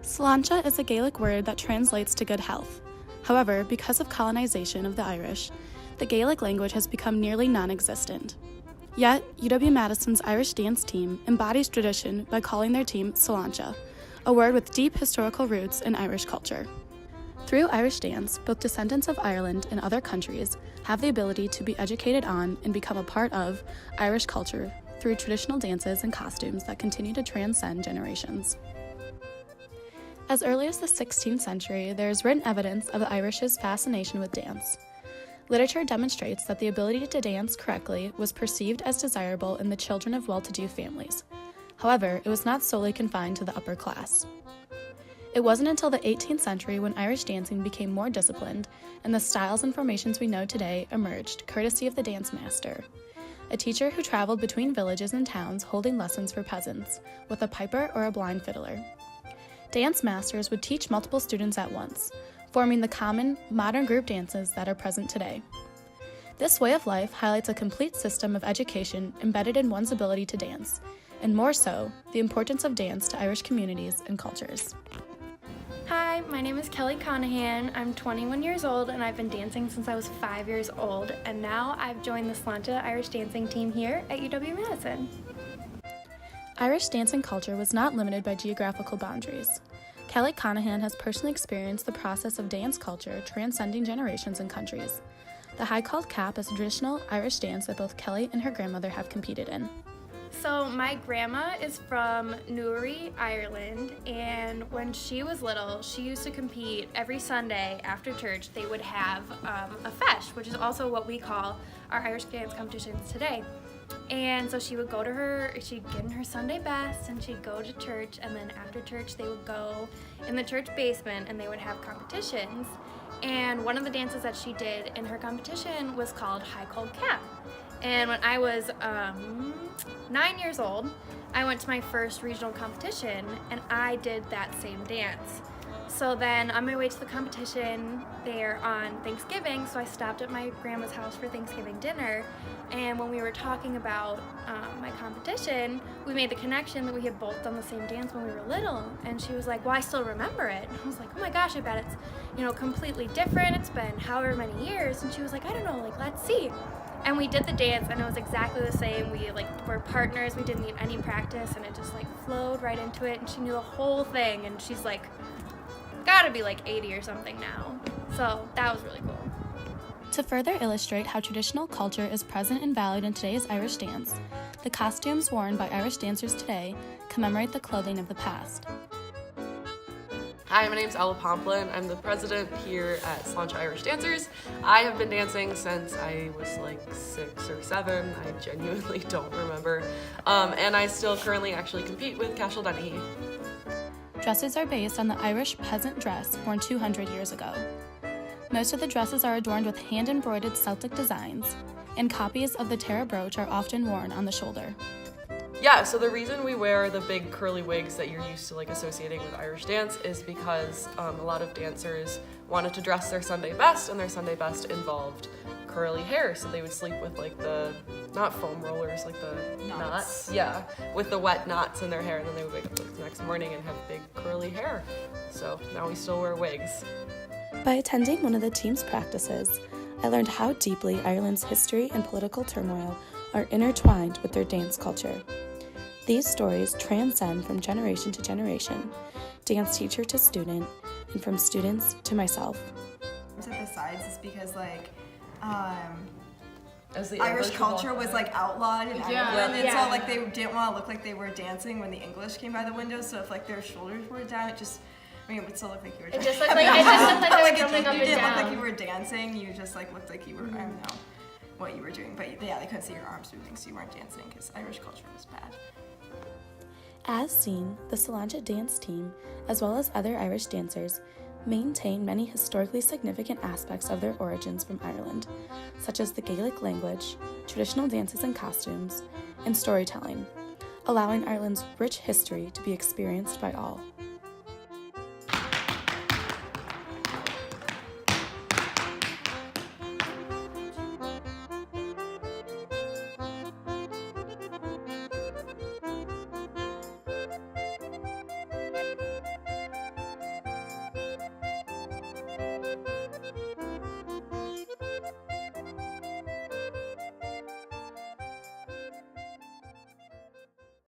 Sláinte is a Gaelic word that translates to good health. However, because of colonization of the Irish, the Gaelic language has become nearly non-existent. Yet, UW-Madison's Irish dance team embodies tradition by calling their team Sláinte, a word with deep historical roots in Irish culture. Through Irish dance, both descendants of Ireland and other countries have the ability to be educated on and become a part of Irish culture through traditional dances and costumes that continue to transcend generations. As early as the 16th century, there is written evidence of the Irish's fascination with dance. Literature demonstrates that the ability to dance correctly was perceived as desirable in the children of well-to-do families. However, it was not solely confined to the upper class. It wasn't until the 18th century when Irish dancing became more disciplined and the styles and formations we know today emerged, courtesy of the dance master, a teacher who traveled between villages and towns holding lessons for peasants, with a piper or a blind fiddler. Dance masters would teach multiple students at once, forming the common, modern group dances that are present today. This way of life highlights a complete system of education embedded in one's ability to dance, and more so, the importance of dance to Irish communities and cultures. Hi, my name is Kelly Conahan. I'm 21 years old and I've been dancing since I was 5 years old, and now I've joined the Slainte Irish dancing team here at UW-Madison. Irish dancing culture was not limited by geographical boundaries. Kelly Conahan has personally experienced the process of dance culture transcending generations and countries. The high-called cap is a traditional Irish dance that both Kelly and her grandmother have competed in. So my grandma is from Newry, Ireland, and when she was little, she used to compete every Sunday after church. They would have a fesh, which is also what we call our Irish dance competitions today. And so she would go to she'd get in her Sunday best and she'd go to church, and then after church they would go in the church basement and they would have competitions. And one of the dances that she did in her competition was called High Cold Cap. And when I was 9 years old, I went to my first regional competition and I did that same dance. So then on my way to the competition there on Thanksgiving, so I stopped at my grandma's house for Thanksgiving dinner, and when we were talking about my competition, we made the connection that we had both done the same dance when we were little, and she was like, well, I still remember it. And I was like, oh my gosh, I bet it's, completely different. It's been however many years. And she was like, I don't know, let's see. And we did the dance and it was exactly the same. We were partners, we didn't need any practice, and it just flowed right into it, and she knew the whole thing, and she's gotta be 80 or something now. So that was really cool. To further illustrate how traditional culture is present and valued in today's Irish dance, the costumes worn by Irish dancers today commemorate the clothing of the past. Hi, my name is Ella Pomplin. I'm the president here at Sláinte Irish Dancers. I have been dancing since I was 6 or 7. I genuinely don't remember. And I still currently actually compete with Cashel Dennehy. Dresses are based on the Irish peasant dress worn 200 years ago. Most of the dresses are adorned with hand-embroidered Celtic designs, and copies of the Tara brooch are often worn on the shoulder. Yeah, so the reason we wear the big curly wigs that you're used to associating with Irish dance is because a lot of dancers wanted to dress their Sunday best, and their Sunday best involved curly hair, so they would sleep with the, not foam rollers, the knots. Yeah, with the wet knots in their hair, and then they would wake up the next morning and have big curly hair. So now we still wear wigs. By attending one of the team's practices, I learned how deeply Ireland's history and political turmoil are intertwined with their dance culture. These stories transcend from generation to generation, dance teacher to student, and from students to myself. Besides, it's because As the Irish English culture was outlawed in Ireland, and Yeah. so they didn't want to look like they were dancing when the English came by the window. So if their shoulders were down, it would still look like you were. It just looked like they were jumping up you and didn't down. look like you were dancing. You just looked like you were. I don't know what you were doing, but yeah, they couldn't see your arms moving, so you weren't dancing because Irish culture was bad. As seen, the Slainte dance team, as well as other Irish dancers, maintain many historically significant aspects of their origins from Ireland, such as the Gaelic language, traditional dances and costumes, and storytelling, allowing Ireland's rich history to be experienced by all.